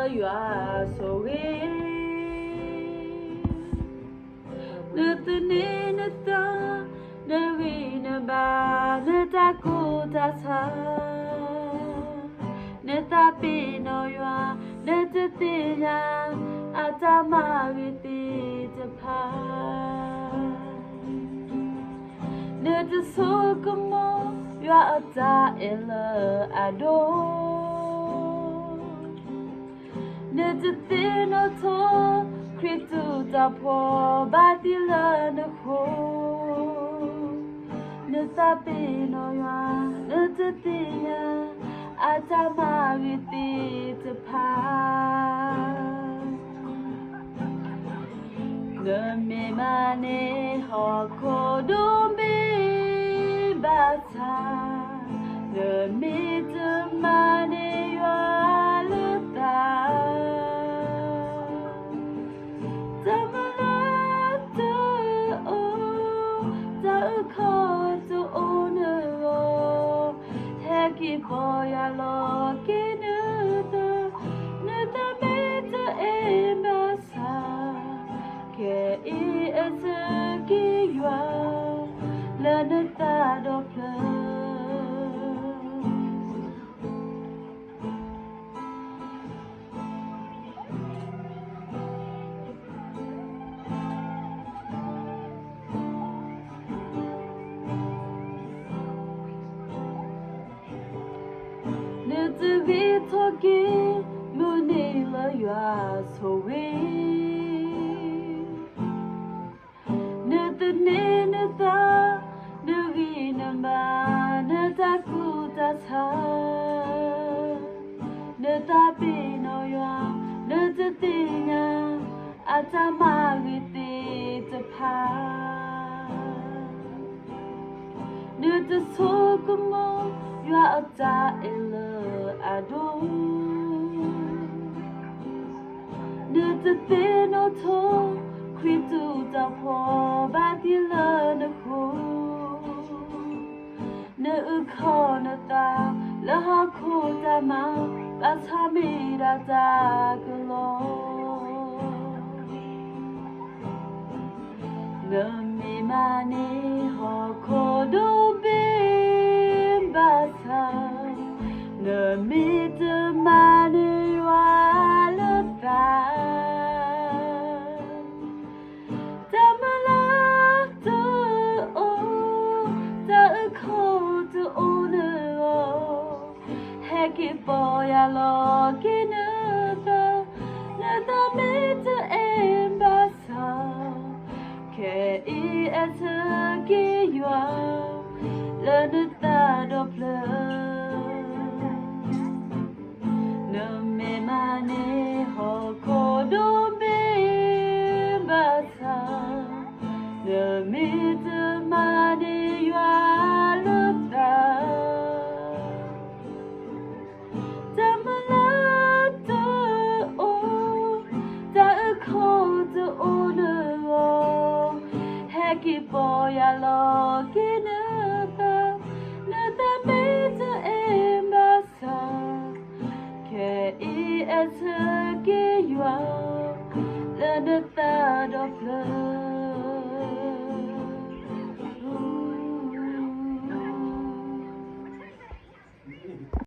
you are so weak. Nothing in the thought, the wind about the Dakota. Neta pino yua, neta tina, atama witi te pa. Neta so como yua ata ela ado. Neta tino to, kritu ta po, batila na ko. Neta pino yua, neta tina. Atama witi te pa. Nami mane hoko dumbi bata. Nami te mane yualuta. Tamalata o, ta uko to ono. Heki boya lo kinuta, nuta mita embasa, ke I esuki yua, la nuta doppler. Nuta vitoki, munila yua so weak. Nuta ninita, nuvinamba, nuta kutata. Nuta pino yua, nuta tina, atama witi te pa. Nuta so como yua ata ela ado. Nuta tino to, kritu ta po, batila na ko. Na uko na ta, laha ko ta ma, batamira ta galo. Nami mani hoko dumbi bata. Nami te mani waluta. Tamalata o, ta uko to ono. Heki boya lo kinuta, nata mita embasa. Ke I esuki yua, la nuta doppler. Nami mane hoko dumbi bata. Nami te mane yualuta. Tamalata o, ta uko to ono. Heki boya lo kinuta, nuta mita embasa. Ke I esuki yua, la nuta doppler.